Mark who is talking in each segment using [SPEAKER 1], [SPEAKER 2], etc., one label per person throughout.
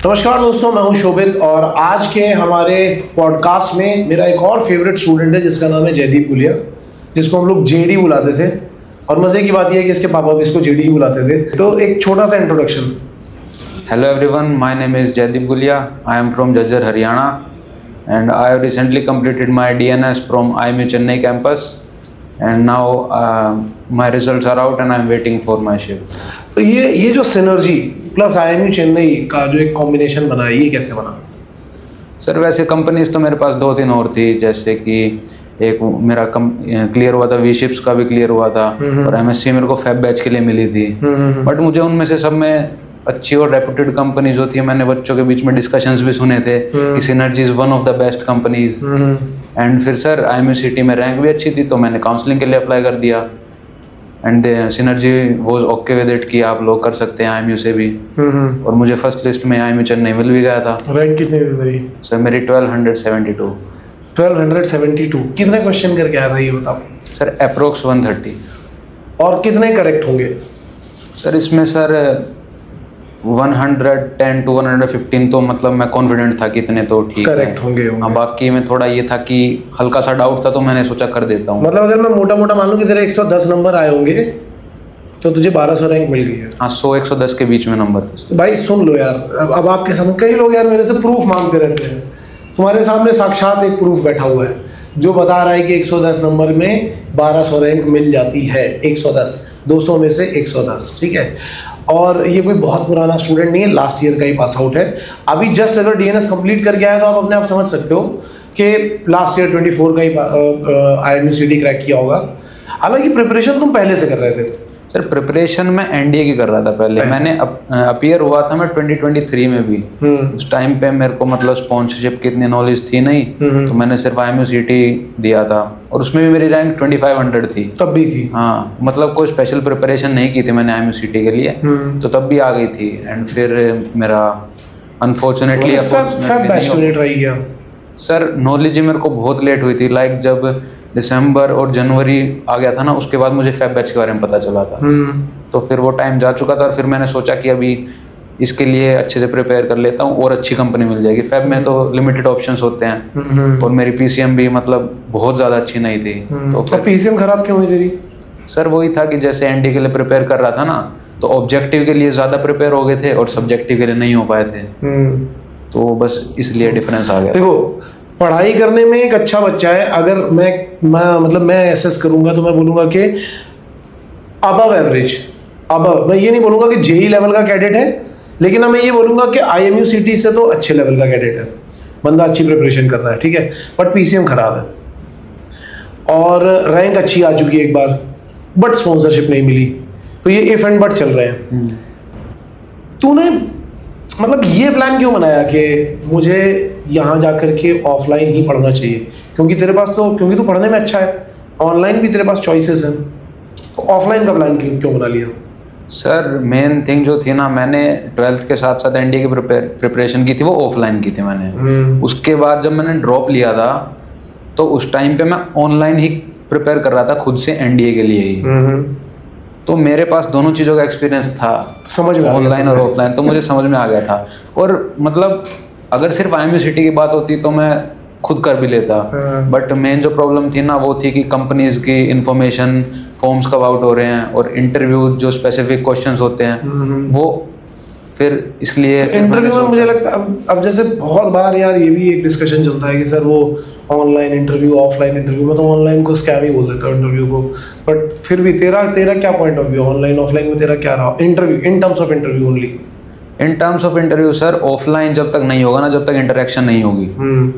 [SPEAKER 1] नमस्कार दोस्तों, मैं हूं शोभित और आज के हमारे पॉडकास्ट में मेरा एक और फेवरेट स्टूडेंट है जिसका नाम है जयदीप गुलिया, जिसको हम लोग जेडी बुलाते थे। और मज़े की बात यह है कि इसके पापा भी इसको जेडी ही बुलाते थे। तो एक छोटा सा introduction.
[SPEAKER 2] Hello everyone, my name is Jaideep Gulia. I am from Jajjar, Haryana, and I have recently completed my DNS from IMU Chennai campus, and now my results are out and I am waiting for my shift.
[SPEAKER 1] तो ये जो synergy plus IMU Chennai का जो एक combination बना है, ये कैसे बना?
[SPEAKER 2] सर वैसे कंपनीज तो मेरे पास 2-3 और थी, जैसे कि एक मेरा क्लियर हुआ था, वी शिप्स का भी क्लियर हुआ था और MSc मेरे को फैब बैच के लिए मिली थी। बट मुझे उनमें से सब में अच्छी और रेपुटेड कंपनीज होती है। मैंने बच्चों के बीच में डिस्कशंस भी सुने थे कि synergy is one of the best companies. And फिर सर IMU सिटी में रैंक भी अच्छी थी, तो मैंने काउंसलिंग के लिए अप्लाई कर दिया and synergy was okay with it कि आप लोग कर सकते हैं IMU से भी। और मुझे फर्स्ट लिस्ट में IMU चेन्नई मिल भी गया था।
[SPEAKER 1] रैंक कितनी थी तेरी?
[SPEAKER 2] सर मेरी 1272।
[SPEAKER 1] 1272 कितने क्वेश्चन करके आया था ये बताओ?
[SPEAKER 2] Sir approx 130।
[SPEAKER 1] और कितने करेक्ट होंगे?
[SPEAKER 2] सर इसमें सर 110 to 115 तो मतलब मैं कॉन्फिडेंट था कि इतने तो ठीक
[SPEAKER 1] करेक्ट होंगे।
[SPEAKER 2] हाँ, बाकी में थोड़ा ये था कि हल्का सा डाउट था, तो मैंने सोचा कर देता हूँ।
[SPEAKER 1] मतलब अगर मैं मोटा मोटा मान लूँ कि तेरे 110 नंबर आए होंगे तो तुझे 1200 रैंक मिल गई है।
[SPEAKER 2] हाँ, 100-110 के बीच में नंबर थे।
[SPEAKER 1] भाई सुन लो यार, अब आपके सामने कई लोग यार मेरे से प्रूफ मांगते रहते हैं। तुम्हारे सामने साक्षात एक प्रूफ बैठा हुआ है जो बता रहा है कि 110 नंबर में 1200 रैंक मिल जाती है। 110, 200 में से 110, ठीक है। और ये कोई बहुत पुराना स्टूडेंट नहीं है, लास्ट ईयर का ही पास आउट है। अभी जस्ट अगर DNS कंप्लीट करके आया तो आप अपने आप समझ सकते हो कि लास्ट ईयर 24 का ही IMU CD क्रैक किया होगा। हालांकि प्रिपरेशन तुम पहले से कर रहे थे।
[SPEAKER 2] सर प्रिपरेशन मैं NDA की कर रहा था पहले। मैंने अपीयर हुआ था मैं 2023 में भी। उस टाइम पे मेरे को मतलब स्पॉन्सरशिप की इतनी नॉलेज थी नहीं, तो मैंने सिर्फ IMU सिटी दिया था और उसमें भी मेरी रैंक 2500 थी।
[SPEAKER 1] तब भी थी?
[SPEAKER 2] हाँ, मतलब कोई स्पेशल प्रिपरेशन नहीं की थी मैंने IMU सिटी के लिए, तो तब भी आ गई थी। एंड फिर मेरा अनफॉर्चुनेटली
[SPEAKER 1] ट्राई किया।
[SPEAKER 2] सर नॉलेज ही मेरे को बहुत लेट हुई थी। लाइक जब दिसंबर और जनवरी आ गया था ना, उसके बाद मुझे फैब बैच के बारे में पता चला था। तो फिर वो टाइम जा चुका था और फिर मैंने सोचा कि अभी इसके लिए अच्छे से प्रिपेयर कर लेता हूँ और अच्छी कंपनी मिल जाएगी। फैब में तो लिमिटेड ऑप्शंस होते हैं और मेरी PCM भी मतलब बहुत ज़्यादा अच्छी नहीं थी। तो
[SPEAKER 1] PCM खराब क्यों हुई तेरी?
[SPEAKER 2] सर वही था कि जैसे ND के लिए प्रिपेयर कर रहा था ना, तो ऑब्जेक्टिव के लिए ज़्यादा प्रिपेयर हो गए थे और सब्जेक्टिव के लिए नहीं हो पाए थे। तो बस इसलिए डिफरेंस आ गया।
[SPEAKER 1] देखो, पढ़ाई करने में एक अच्छा बच्चा है। अगर मैं एसेस करूंगा तो मैं बोलूंगा कि अबव एवरेज। अबव, मैं ये नहीं बोलूंगा कि JEE लेवल का कैडेट है, लेकिन मैं ये बोलूंगा कि IMU सिटी से तो अच्छे लेवल का कैडेट है। बंदा अच्छी प्रिपरेशन कर रहा है, ठीक है, बट PCM खराब है और रैंक अच्छी आ चुकी है एक बार, बट स्पॉन्सरशिप नहीं मिली। तो ये इफ एंड बट चल रहे हैं। तूने मतलब ये प्लान क्यों बनाया कि मुझे यहाँ जाकर के ऑफलाइन ही पढ़ना चाहिए? क्योंकि तू पढ़ने में अच्छा है, ऑनलाइन भी तेरे पास चॉइसेस हैं, तो ऑफलाइन का प्लान क्यों बना लिया?
[SPEAKER 2] सर मेन थिंग जो थी ना, मैंने 12th के साथ साथ NDA की प्रिपरेशन की थी, वो ऑफलाइन की थी मैंने। उसके बाद जब मैंने ड्रॉप लिया था तो उस टाइम पे मैं ऑनलाइन ही प्रिपेयर कर रहा था खुद से NDA के लिए ही। तो मेरे पास दोनों चीज़ों का एक्सपीरियंस था,
[SPEAKER 1] समझ में
[SPEAKER 2] ऑनलाइन और ऑफलाइन, तो मुझे समझ में आ गया था। और मतलब अगर सिर्फ IMU सिटी की बात होती तो मैं खुद कर भी लेता, बट मेन जो प्रॉब्लम थी ना वो थी कि कंपनीज की इंफॉर्मेशन, फॉर्म्स कब आउट हो रहे हैं और इंटरव्यू जो स्पेसिफिक क्वेश्चंस होते हैं वो फिर इसलिए
[SPEAKER 1] इंटरव्यू में मुझे लगता है अब जैसे बहुत बार यार ये भी एक डिस्कशन चलता है कि सर वो ऑनलाइन इंटरव्यू ऑफलाइन इंटरव्यू, मैं तो ऑनलाइन को स्कैम ही बोल देता हूँ इंटरव्यू को। बट फिर भी तेरा क्या point of view online offline में तेरा क्या रहा? Interview in terms of interview only.
[SPEAKER 2] In terms of interview sir, offline जब तक नहीं होगा ना, जब तक इंटरेक्शन नहीं होगी,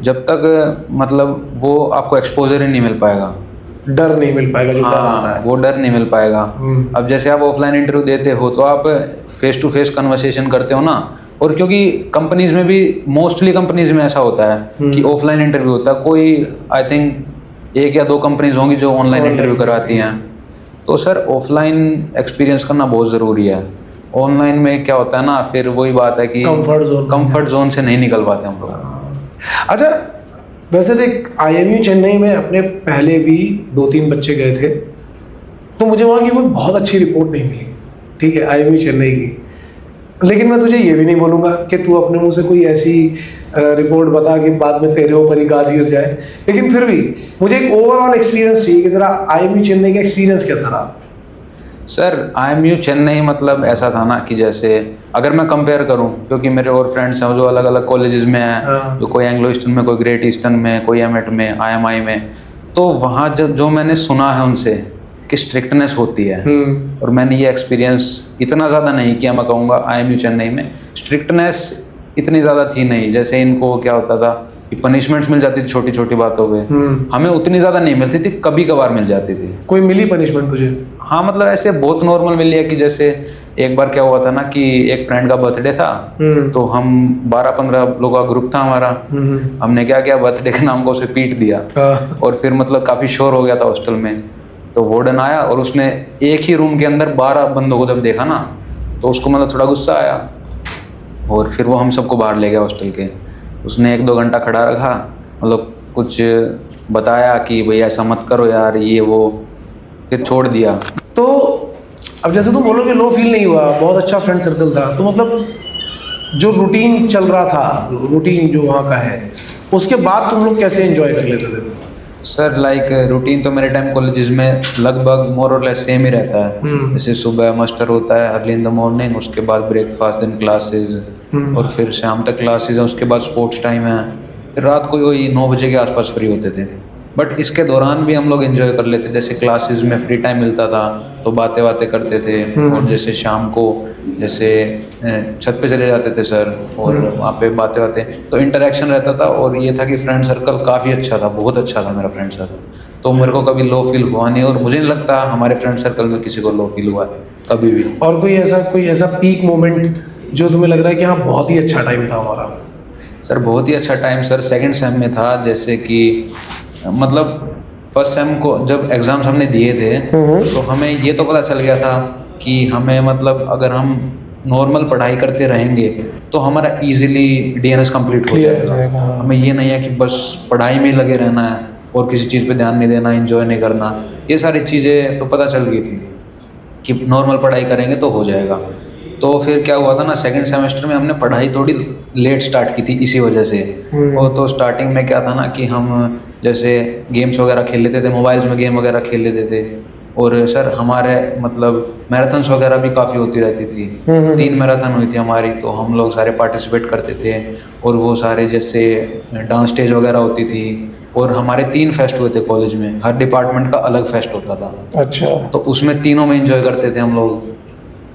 [SPEAKER 2] जब तक मतलब वो आपको एक्सपोजर ही नहीं मिल पाएगा,
[SPEAKER 1] डर नहीं मिल पाएगा जो डर आता है,
[SPEAKER 2] वो डर नहीं मिल पाएगा। अब जैसे आप ऑफलाइन इंटरव्यू देते हो तो आप फेस टू फेस कन्वर्सेशन करते हो ना, और क्योंकि कंपनीज में भी मोस्टली कंपनीज में ऐसा होता है कि ऑफलाइन इंटरव्यू होता है। कोई आई थिंक 1 या 2 कंपनीज होंगी जो ऑनलाइन इंटरव्यू करवाती हैं। तो सर ऑफलाइन एक्सपीरियंस करना बहुत ज़रूरी है। ऑनलाइन में क्या होता है ना, फिर वही बात है कि कंफर्ट जोन से नहीं निकल पाते हम लोग।
[SPEAKER 1] अच्छा, वैसे देख IMU चेन्नई में अपने पहले भी 2-3 बच्चे गए थे, तो मुझे वहाँ की कोई बहुत अच्छी रिपोर्ट नहीं मिली, ठीक है, IMU चेन्नई की। लेकिन मैं तुझे ये भी नहीं बोलूंगा कि तू अपने मुंह से कोई ऐसी रिपोर्ट बता कि बाद में तेरे ऊपर ही गाज गिर जाए, लेकिन फिर भी मुझे एक ओवरऑल एक्सपीरियंस चाहिए कि तेरा आईएमयू चेन्नई का एक्सपीरियंस कैसा रहा।
[SPEAKER 2] सर IMU चेन्नई मतलब ऐसा था ना कि जैसे अगर मैं कंपेयर करूं, क्योंकि मेरे और फ्रेंड्स हैं जो अलग अलग कॉलेजेस में हैं,
[SPEAKER 1] हाँ।
[SPEAKER 2] जो कोई एंग्लो ईस्टर्न में, कोई ग्रेट ईस्टर्न में, कोई एमएट में, IMI में, तो वहाँ जो मैंने सुना है उनसे कि स्ट्रिक्टनेस होती है, और मैंने ये एक्सपीरियंस इतना ज़्यादा नहीं किया, मैं कहूँगा IMU चेन्नई में स्ट्रिक्टनेस इतनी ज़्यादा थी नहीं। जैसे इनको क्या होता था कि पनिशमेंट्स मिल जाती थी छोटी छोटी बातों पे, हमें उतनी ज़्यादा नहीं मिलती थी, कभी कभार मिल जाती थी।
[SPEAKER 1] कोई मिली पनिशमेंट तुझे?
[SPEAKER 2] हाँ, मतलब ऐसे बहुत नॉर्मल मिली है कि जैसे एक बार क्या हुआ था ना कि एक फ्रेंड का बर्थडे था, तो हम 12-15 लोगों का ग्रुप था हमारा, हमने क्या किया, बर्थडे के नाम को उसे पीट दिया, और फिर मतलब काफ़ी शोर हो गया था हॉस्टल में। तो वार्डन आया और उसने एक ही रूम के अंदर 12 बंदों को जब देखा ना, तो उसको मतलब थोड़ा गुस्सा आया, और फिर वो हम सबको बाहर ले गया हॉस्टल के। उसने 1-2 घंटा खड़ा रखा, मतलब कुछ बताया कि भाई ऐसा मत करो यार, ये वो, फिर छोड़ दिया।
[SPEAKER 1] तो अब जैसे तुम बोलो कि लो फील नहीं हुआ, बहुत अच्छा फ्रेंड सर्कल था, तो मतलब जो रूटीन चल रहा था, रूटीन जो वहाँ का है, उसके बाद तुम लोग कैसे एंजॉय कर लेते थे?
[SPEAKER 2] सर लाइक रूटीन तो मेरे टाइम कॉलेजेस में लगभग मोर और लेस सेम ही रहता है। जैसे सुबह मस्टर होता है अर्ली इन द मॉर्निंग, उसके बाद ब्रेकफास्ट, देन क्लासेस, और फिर शाम तक क्लासेस हैं, उसके बाद स्पोर्ट्स टाइम है, फिर रात को वही 9 बजे के आसपास फ्री होते थे। बट इसके दौरान भी हम लोग एंजॉय कर लेते, जैसे क्लासेस में फ्री टाइम मिलता था तो बातें बातें करते थे, और जैसे शाम को जैसे छत पे चले जाते थे सर, और वहाँ पे बातें बातें, तो इंटरेक्शन रहता था। और ये था कि फ्रेंड सर्कल काफ़ी अच्छा था, बहुत अच्छा था मेरा फ्रेंड सर्कल, तो मेरे को कभी लो फील हुआ नहीं, और मुझे नहीं लगता हमारे फ्रेंड सर्कल में किसी को लो फील हुआ है कभी भी।
[SPEAKER 1] और कोई ऐसा पीक मोमेंट जो तुम्हें लग रहा है कि हाँ बहुत ही अच्छा टाइम था हमारा?
[SPEAKER 2] सर बहुत ही अच्छा टाइम सर सेकंड सेम में था। जैसे कि मतलब फर्स्ट सेम को जब एग्ज़ाम्स हमने दिए थे, तो हमें ये तो पता चल गया था कि हमें मतलब अगर हम नॉर्मल पढ़ाई करते रहेंगे तो हमारा इजीली DNS कंप्लीट हो जाएगा। हमें ये नहीं है कि बस पढ़ाई में लगे रहना है और किसी चीज़ पे ध्यान नहीं देना, एंजॉय नहीं करना, ये सारी चीज़ें तो पता चल गई थी कि नॉर्मल पढ़ाई करेंगे तो हो जाएगा। तो फिर क्या हुआ था ना, सेकंड सेमेस्टर में हमने पढ़ाई थोड़ी लेट स्टार्ट की थी इसी वजह से। वो तो स्टार्टिंग में क्या था ना कि हम जैसे गेम्स वगैरह खेल लेते थे, मोबाइल्स में गेम वगैरह खेल लेते थे, और सर हमारे मतलब मैराथन्स वगैरह भी काफ़ी होती रहती थी। 3 मैराथन हुई थी हमारी, तो हम लोग सारे पार्टिसिपेट करते थे, और वो सारे जैसे डांस स्टेज वगैरह होती थी, और हमारे 3 फेस्ट हुए थे कॉलेज में, हर डिपार्टमेंट का अलग फेस्ट होता था।
[SPEAKER 1] अच्छा।
[SPEAKER 2] तो उसमें तीनों में एंजॉय करते थे हम लोग।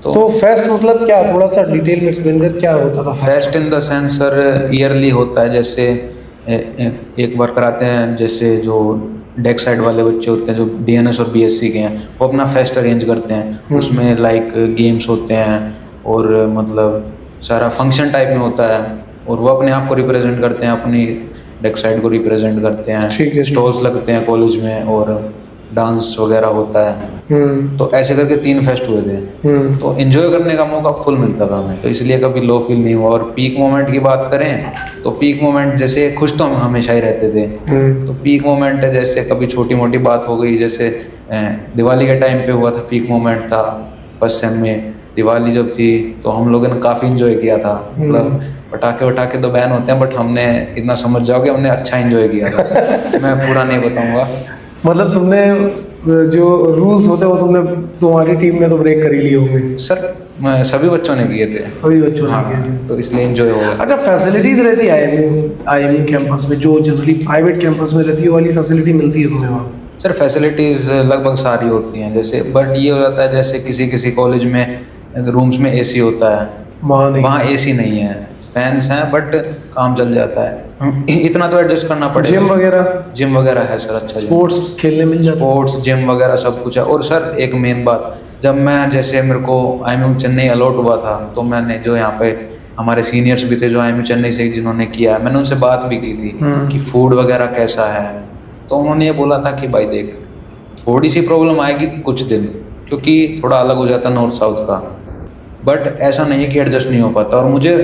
[SPEAKER 1] तो फेस्ट मतलब क्या, थोड़ा सा डिटेल में एक्सप्लेन कर, क्या होता था
[SPEAKER 2] fest? In the sense sir yearly होता है, जैसे एक बार कराते हैं, जैसे जो डेक साइड वाले बच्चे होते हैं जो DNS और BSc के हैं, वो अपना फेस्ट अरेंज करते हैं। उसमें लाइक गेम्स होते हैं, और मतलब सारा फंक्शन टाइप में होता है, और वो अपने आप को रिप्रेजेंट करते हैं, अपनी डेक साइड को रिप्रेजेंट करते हैं। स्टॉल्स लगते हैं कॉलेज में, और डांस वगैरह होता है। तो ऐसे करके 3 फेस्ट हुए थे, तो एंजॉय करने का मौका फुल मिलता था हमें, तो इसलिए कभी लो फील नहीं हुआ। और पीक मोमेंट की बात करें तो पीक मोमेंट जैसे खुश तो हम हमेशा ही रहते थे, तो पीक मोमेंट जैसे कभी छोटी मोटी बात हो गई, जैसे दिवाली के टाइम पे हुआ था, पीक मोमेंट था फर्स्ट सेम में। दिवाली जब थी तो हम लोगों ने काफ़ी इंजॉय किया था, मतलब पटाखे तो बैन होते हैं, बट हमने इतना समझ जाओ कि हमने अच्छा इंजॉय किया था। मैं पूरा नहीं बताऊँगा।
[SPEAKER 1] मतलब तुमने जो रूल्स होते हैं वो तुम्हारी टीम ने तो ब्रेक कर ही लिए होंगे?
[SPEAKER 2] सर सभी बच्चों ने किए थे।
[SPEAKER 1] सभी बच्चों ने किए थे,
[SPEAKER 2] तो इसलिए एंजॉय हो गया।
[SPEAKER 1] अच्छा, फैसिलिटीज रहती है IMU कैंपस में, जो जनरली प्राइवेट कैंपस में रहती है, वाली फैसिलिटी मिलती है तुम्हें वहाँ?
[SPEAKER 2] सर फैसिलिटीज़ लगभग सारी होती हैं, जैसे बट ये हो जाता है जैसे किसी कॉलेज में रूम्स में AC होता है, वहाँ AC नहीं है, फैंस हैं, बट काम चल जाता है। इतना तो एडजस्ट करना पड़ेगा। जिम वगैरह है सर, अच्छा
[SPEAKER 1] स्पोर्ट्स खेलने मिल जाता है,
[SPEAKER 2] स्पोर्ट्स जिम वगैरह सब कुछ है। और सर एक मेन बात, जब मैं जैसे मेरे को IMU चेन्नई अलॉट हुआ था, तो मैंने जो यहाँ पे हमारे सीनियर्स भी थे जो IMU चेन्नई से जिन्होंने किया है, मैंने उनसे बात भी की थी कि फूड वगैरह कैसा है। तो उन्होंने ये बोला था कि भाई देख, थोड़ी सी प्रॉब्लम आएगी कुछ दिन, क्योंकि थोड़ा अलग हो जाता है नॉर्थ साउथ का, बट ऐसा नहीं है कि एडजस्ट नहीं हो पाता। और मुझे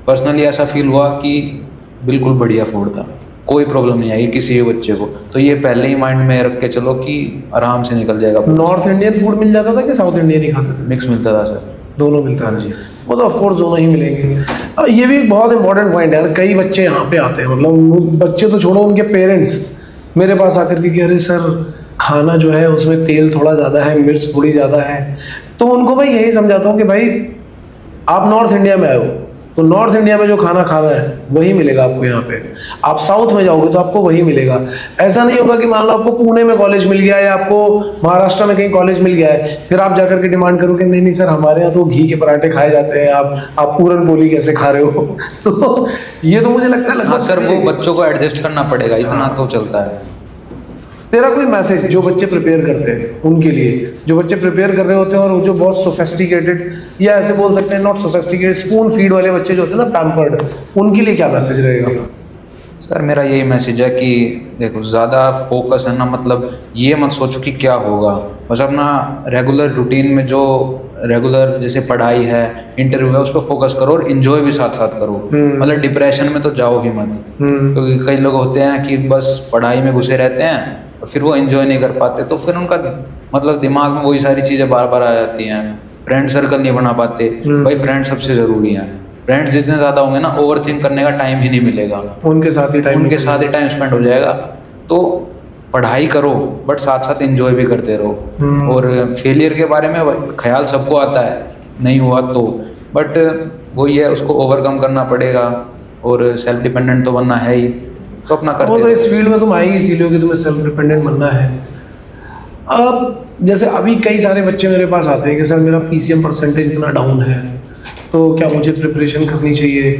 [SPEAKER 2] पर्सनली ऐसा फील हुआ कि बिल्कुल बढ़िया फूड था, कोई प्रॉब्लम नहीं आई किसी भी बच्चे को। तो ये पहले ही माइंड में रख के चलो कि आराम से निकल जाएगा।
[SPEAKER 1] नॉर्थ इंडियन फूड मिल जाता था कि साउथ इंडियन ही खाते थे?
[SPEAKER 2] मिक्स मिलता था सर,
[SPEAKER 1] दोनों मिलता था जी। वो तो ऑफकोर्स दोनों ही मिलेंगे। ये भी एक बहुत इंपॉर्टेंट पॉइंट है यार, कई बच्चे यहाँ पे आते हैं, मतलब बच्चे तो छोड़ो, उनके पेरेंट्स मेरे पास आकर के कि अरे सर खाना जो है उसमें तेल थोड़ा ज़्यादा है, मिर्च थोड़ी ज़्यादा है। तो उनको मैं यही समझाता हूँ कि भाई आप नॉर्थ इंडिया में आए हो तो नॉर्थ इंडिया में जो खाना खा रहे हैं वही मिलेगा आपको यहाँ पे। आप साउथ में जाओगे तो आपको वही मिलेगा। ऐसा नहीं होगा कि मान लो आपको पुणे में कॉलेज मिल गया है या आपको महाराष्ट्र में कहीं कॉलेज मिल गया है, फिर आप जाकर के डिमांड करोगे नहीं नहीं सर हमारे यहाँ तो घी के पराठे खाए जाते हैं, आप पूरन पोली कैसे खा रहे हो। तो ये तो मुझे लगता है
[SPEAKER 2] हाँ सर, वो बच्चों को एडजस्ट करना पड़ेगा, इतना तो चलता है।
[SPEAKER 1] तेरा कोई मैसेज जो बच्चे प्रिपेयर करते हैं उनके लिए, जो बच्चे प्रिपेयर कर रहे होते हैं और जो बहुत सोफेस्टिकेटेड या ऐसे बोल सकते हैं नॉट सोफेस्टिकेटेड, स्पून फीड वाले बच्चे जो होते हैं ना, पैम्पर्ड, उनके लिए क्या मैसेज रहेगा?
[SPEAKER 2] सर मेरा यही मैसेज है कि देखो ज़्यादा फोकस है ना, मतलब ये मत सोचो कि क्या होगा, बस अपना रेगुलर रूटीन में जो रेगुलर जैसे पढ़ाई है, इंटरव्यू है, उस पर फोकस करो और इन्जॉय भी साथ साथ करो। मतलब डिप्रेशन में तो जाओ ही मत, क्योंकि कई लोग होते हैं कि बस पढ़ाई में घुसे रहते हैं और फिर वो एंजॉय नहीं कर पाते, तो फिर उनका मतलब दिमाग में वही सारी चीज़ें बार बार आ जाती हैं, फ्रेंड सर्कल नहीं बना पाते। भाई फ्रेंड सबसे ज़रूरी है, फ्रेंड्स जितने ज़्यादा होंगे ना ओवर थिंक करने का टाइम ही नहीं मिलेगा,
[SPEAKER 1] उनके साथ ही टाइम
[SPEAKER 2] स्पेंड हो जाएगा। तो पढ़ाई करो बट साथ साथ एंजॉय भी करते रहो। और फेलियर के बारे में ख्याल सबको आता है, नहीं हुआ तो, बट वही है, उसको ओवरकम करना पड़ेगा और सेल्फ डिपेंडेंट तो बनना है ही, तो अपना करते
[SPEAKER 1] वो तो इस फील्ड में तुम आई इसीलिए हो कि तुम्हें सेल्फ डिपेंडेंट बनना है। अब जैसे अभी कई सारे बच्चे मेरे पास आते हैं कि सर मेरा पीसीएम परसेंटेज इतना डाउन है, तो क्या मुझे प्रिपरेशन करनी चाहिए?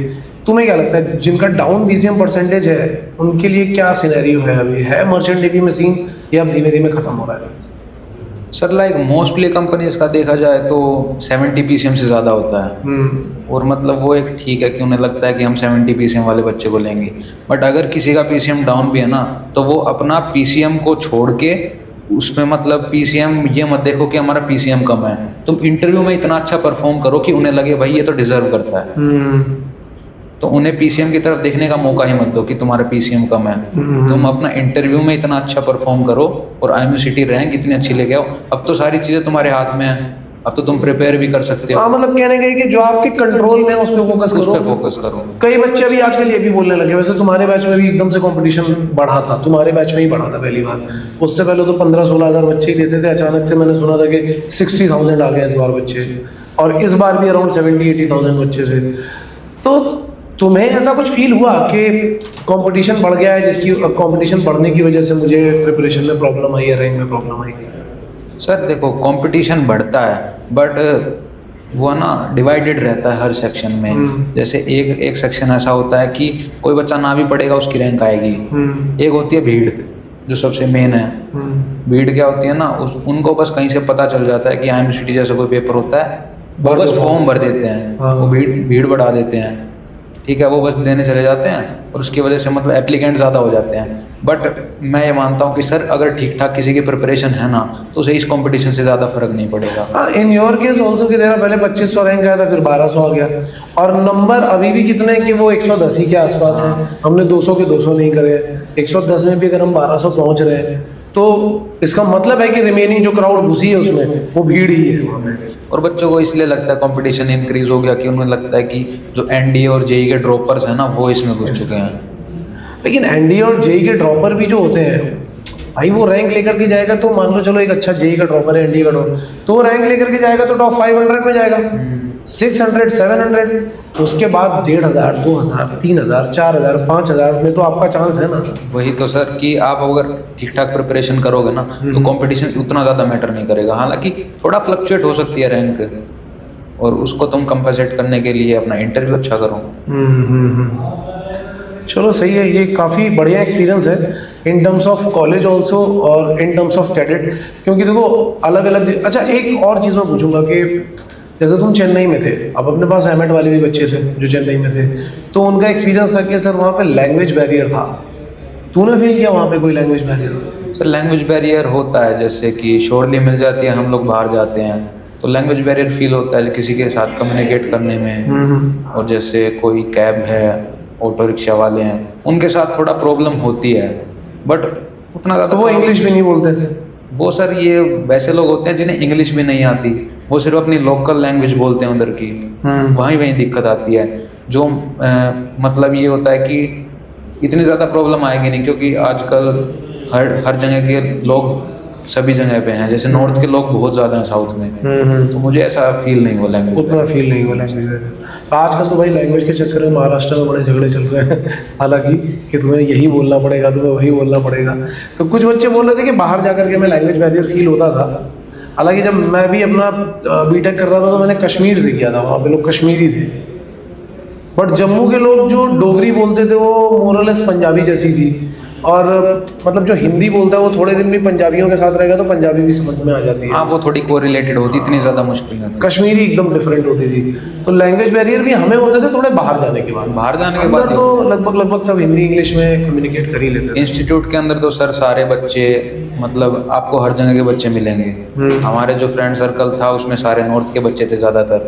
[SPEAKER 1] तुम्हें क्या लगता है जिनका डाउन पीसीएम परसेंटेज है उनके लिए क्या सिनेरियो है? अभी है मर्चेंट नेवी में सीन या अब धीमे धीमे खत्म हो रहा है?
[SPEAKER 2] सर लाइक मोस्टली कंपनीज का देखा जाए तो 70 पीसीएम से ज़्यादा होता है। और मतलब वो एक ठीक है कि उन्हें लगता है कि हम 70 पीसीएम वाले बच्चे को लेंगे, बट अगर किसी का पीसीएम डाउन भी है ना, तो वो अपना पीसीएम को छोड़ के उसमें मतलब पीसीएम ये मत देखो कि हमारा पीसीएम कम है, तुम इंटरव्यू में इतना अच्छा परफॉर्म करो कि उन्हें लगे भाई ये तो डिजर्व करता है। तो उन्हें पीसीएम की तरफ देखने का मौका ही मत दो कि तुम्हारा पीसीएम कम है। तुम अपना इंटरव्यू में इतना अच्छा परफॉर्म करो और आईएमसीटी रैंक इतनी अच्छी लेके आओ, अब तो सारी चीज़ें तुम्हारे हाथ में है, अब तो तुम प्रिपेयर भी कर सकते हो।
[SPEAKER 1] हाँ, मतलब कहने गए कि जो आपके कंट्रोल में है उस पर फोकस करो। कई बच्चे अभी आजकल ये भी बोलने लगे, वैसे तुम्हारे बैच में भी एकदम से कंपटीशन बढ़ा था, तुम्हारे बैच में ही बढ़ा था पहली बार, उससे पहले तो 15-16 हज़ार बच्चे ही देते थे, अचानक से मैंने सुना था कि 60,000 आ गए इस बार बच्चे, और इस बार भी अराउंड 70-80,000 बच्चे थे। तो तुम्हें ऐसा कुछ फील हुआ कि कंपटीशन बढ़ गया है, जिसकी कंपटीशन बढ़ने की वजह से मुझे प्रिपरेशन में प्रॉब्लम आई है, रैंक में प्रॉब्लम आई?
[SPEAKER 2] सर देखो कंपटीशन बढ़ता है बट वो ना डिवाइडेड रहता है हर सेक्शन में। जैसे एक सेक्शन ऐसा होता है कि कोई बच्चा ना भी पढ़ेगा उसकी रैंक आएगी। एक होती है भीड़ जो सबसे मेन है। भीड़ क्या होती है ना, उनको बस कहीं से पता चल जाता है कि आईएमसीटी जैसा कोई पेपर होता है, वो बस फॉर्म भर देते हैं, वो भीड़ बढ़ा देते हैं, ठीक है, वो बस देने चले जाते हैं और उसकी वजह से मतलब एप्लीकेंट ज़्यादा हो जाते हैं। बट मैं ये मानता हूँ कि सर अगर ठीक ठाक किसी की प्रिपरेशन है ना तो उसे इस कंपटीशन से ज़्यादा फर्क नहीं पड़ेगा।
[SPEAKER 1] इन योर केस ऑल्सो कि तेरा पहले 2500 रैंक आया था, फिर 1200 आ गया, और नंबर अभी भी कितने हैं कि वो 110 ही के आसपास है। हमने 200 के 200 नहीं करे, 110 में भी अगर हम 1200 पहुँच रहे हैं तो इसका मतलब है कि रिमेनिंग जो क्राउड घुसी है उसमें वो भीड़ ही है वहाँ पे।
[SPEAKER 2] और बच्चों को इसलिए लगता है कंपटीशन इंक्रीज हो गया कि उन्हें लगता है कि जो एनडीए और जेई के ड्रॉपर्स हैं ना वो इसमें घुस चुके हैं।
[SPEAKER 1] लेकिन एनडीए और जेई के ड्रॉपर भी जो होते हैं भाई, वो रैंक लेकर के जाएगा तो मान लो चलो एक अच्छा जेई का ड्रॉपर है, एनडीए का ड्रॉपर, तो वो रैंक लेकर के जाएगा तो टॉप 500 में जाएगा, 600 700, उसके बाद 1500 2000 3000 4000 5000 में तो आपका चांस है ना।
[SPEAKER 2] वही तो सर कि आप अगर ठीक ठाक प्रिपरेशन करोगे ना तो कंपटीशन उतना ज़्यादा मैटर नहीं करेगा। हालांकि थोड़ा फ्लक्चुएट हो सकती है रैंक, और उसको तुम कंपनसेट करने के लिए अपना इंटरव्यू अच्छा करो।
[SPEAKER 1] चलो सही है, ये काफ़ी बढ़िया एक्सपीरियंस है in terms of college also और इन टर्म्स ऑफ कैडेट, क्योंकि देखो अलग अलग। अच्छा एक और चीज़ मैं पूछूंगा कि जैसे तुम चेन्नई में थे, अब अपने पास एमएड वाले भी बच्चे थे जो चेन्नई में थे, तो उनका एक्सपीरियंस था कि सर वहाँ पे लैंग्वेज बैरियर था, तूने फील किया वहाँ पे कोई language barrier?
[SPEAKER 2] Sir language barrier होता है, जैसे कि शोरली मिल जाती है, हम लोग बाहर जाते हैं तो लैंग्वेज बैरियर फील होता है किसी के साथ कम्युनिकेट करने में। और जैसे कोई कैब है, ऑटो रिक्शा वाले हैं, उनके साथ थोड़ा प्रॉब्लम होती है, बट उतना ज़्यादा।
[SPEAKER 1] तो वो इंग्लिश भी नहीं बोलते थे?
[SPEAKER 2] वो सर ये वैसे लोग होते हैं जिन्हें इंग्लिश भी नहीं आती, वो सिर्फ अपनी लोकल लैंग्वेज बोलते हैं उधर की, वहीं दिक्कत आती है। जो मतलब ये होता है कि इतनी ज़्यादा प्रॉब्लम आएगी नहीं, क्योंकि आजकल हर जगह के लोग सभी जगह पे हैं, जैसे नॉर्थ के लोग बहुत ज़्यादा हैं साउथ में, तो मुझे ऐसा फील नहीं हुआ लैंग्वेज,
[SPEAKER 1] उतना फील नहीं हुआ लैंग्वेज। आजकल तो भाई लैंग्वेज के चक्कर में महाराष्ट्र में बड़े झगड़े चल रहे हैं हालांकि कि तुम्हें यही बोलना पड़ेगा, तुम्हें वही बोलना पड़ेगा। तो कुछ बच्चे बोल रहे थे कि बाहर जा करके मैं लैंग्वेज बैरियर फील होता था। हालांकि जब मैं भी अपना बीटेक कर रहा था तो मैंने कश्मीर से किया था, वहाँ पे लोग कश्मीरी थे, बट जम्मू के लोग जो डोगरी बोलते थे वो मोरलेस पंजाबी जैसी थी। और मतलब जो हिंदी बोलता है वो थोड़े दिन भी पंजाबियों के साथ रहेगा तो पंजाबी भी समझ में आ जाती है।
[SPEAKER 2] हाँ, वो थोड़ी कोरिलेटेड होती, इतनी ज़्यादा मुश्किल नहीं होती।
[SPEAKER 1] कश्मीरी एकदम डिफरेंट होती थी। तो लैंग्वेज बैरियर भी हमें होते थे थोड़े बाहर जाने के बाद।
[SPEAKER 2] बाहर जाने के बाद
[SPEAKER 1] तो लगभग सब हिंदी इंग्लिश में कम्युनिकेट कर ही लेते थे।
[SPEAKER 2] इंस्टीट्यूट के अंदर तो सर सारे बच्चे, मतलब आपको हर जगह के बच्चे मिलेंगे। हमारे जो फ्रेंड सर्कल था उसमें सारे नॉर्थ के बच्चे थे ज़्यादातर,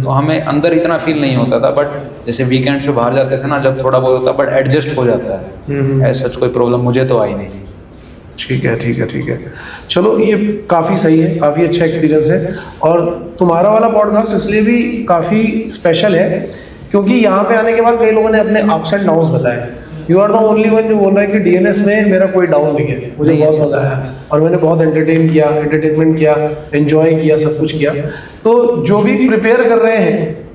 [SPEAKER 2] तो हमें अंदर इतना फील नहीं होता था। बट जैसे वीकेंड पे बाहर जाते थे ना, जब थोड़ा बहुत होता, बट एडजस्ट हो जाता है, ऐसा कोई प्रॉब्लम मुझे तो आई नहीं।
[SPEAKER 1] ठीक है। चलो, ये काफ़ी सही है, काफ़ी अच्छा एक्सपीरियंस है। और तुम्हारा वाला पॉडकास्ट इसलिए भी काफ़ी स्पेशल है क्योंकि यहाँ पे आने के बाद कई लोगों ने अपने अप्स एंड डाउन्स बताए। You are the only one जो बोल रहा है कि डीएनएस में मेरा कोई डाउन नहीं है, मुझे बहुत मज़ा आया और मैंने बहुत एंटरटेनमेंट किया, एंजॉय किया, सब कुछ किया। तो जो भी प्रिपेयर कर रहे हैं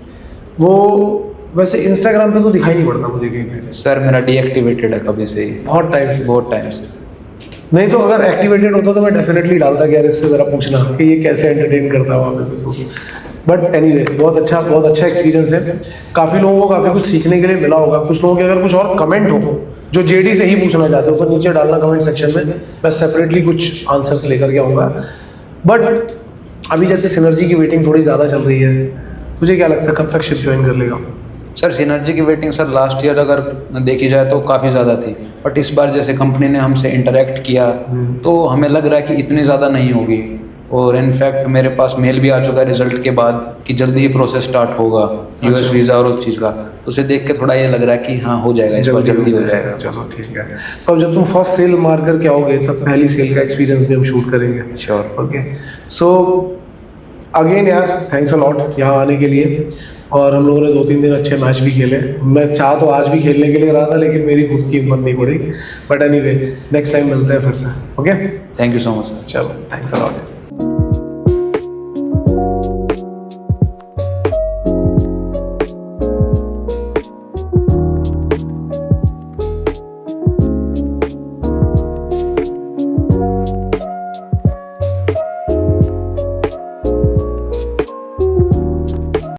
[SPEAKER 1] वो वैसे इंस्टाग्राम पे तो दिखाई नहीं पड़ता मुझे कहीं पे।
[SPEAKER 2] सर मेरा डीएक्टिवेटेड है कभी से ही,
[SPEAKER 1] बहुत टाइम से। नहीं तो अगर एक्टिवेटेड होता तो मैं डेफिनेटली डालता कि यार इससे ज़रा पूछना कि ये कैसे एंटरटेन करता है वहाँ पे सबको। बट एनीवे, बहुत अच्छा एक्सपीरियंस है। काफ़ी लोगों को काफ़ी कुछ सीखने के लिए मिला होगा। कुछ लोगों के अगर कुछ और कमेंट हो जो जेडी से ही पूछना चाहते हो तो नीचे डालना कमेंट सेक्शन में, मैं सेपरेटली कुछ आंसर्स लेकर के आऊँगा। बट अभी जैसे सिनर्जी की वेटिंग थोड़ी ज़्यादा चल रही है, तुझे क्या लगता है कब तक शिप ज्वाइन कर लेगा?
[SPEAKER 2] सर सिनर्जी की वेटिंग सर लास्ट ईयर अगर देखी जाए तो काफ़ी ज़्यादा थी, बट इस बार जैसे कंपनी ने हमसे इंटरेक्ट किया तो हमें लग रहा है कि इतनी ज़्यादा नहीं होगी। और इनफैक्ट मेरे पास मेल भी आ चुका है रिजल्ट के बाद कि जल्दी ही प्रोसेस स्टार्ट होगा यूएस वीज़ा और उस चीज़ का, तो उसे देख के थोड़ा ये लग रहा है कि हाँ हो जाएगा, इस बार जल्दी हो जाएगा।
[SPEAKER 1] चलो ठीक है। तो जब तुम फर्स्ट सेल मार करके आओगे तब पहली सेल का एक्सपीरियंस भी हम शूट करेंगे।
[SPEAKER 2] श्योर।
[SPEAKER 1] ओके, सो अगेन यार थैंक्स अ लॉट यहाँ आने के लिए। और हम लोगों ने 2-3 दिन अच्छे मैच भी खेले। मैं चाह तो आज भी खेलने के लिए रहा था लेकिन मेरी खुद की हिम्मत नहीं पड़ी। बट एनीवे, नेक्स्ट टाइम मिलते हैं फिर से। Okay,
[SPEAKER 2] thank you so much sir.
[SPEAKER 1] चलो, थैंक्स अ लॉट।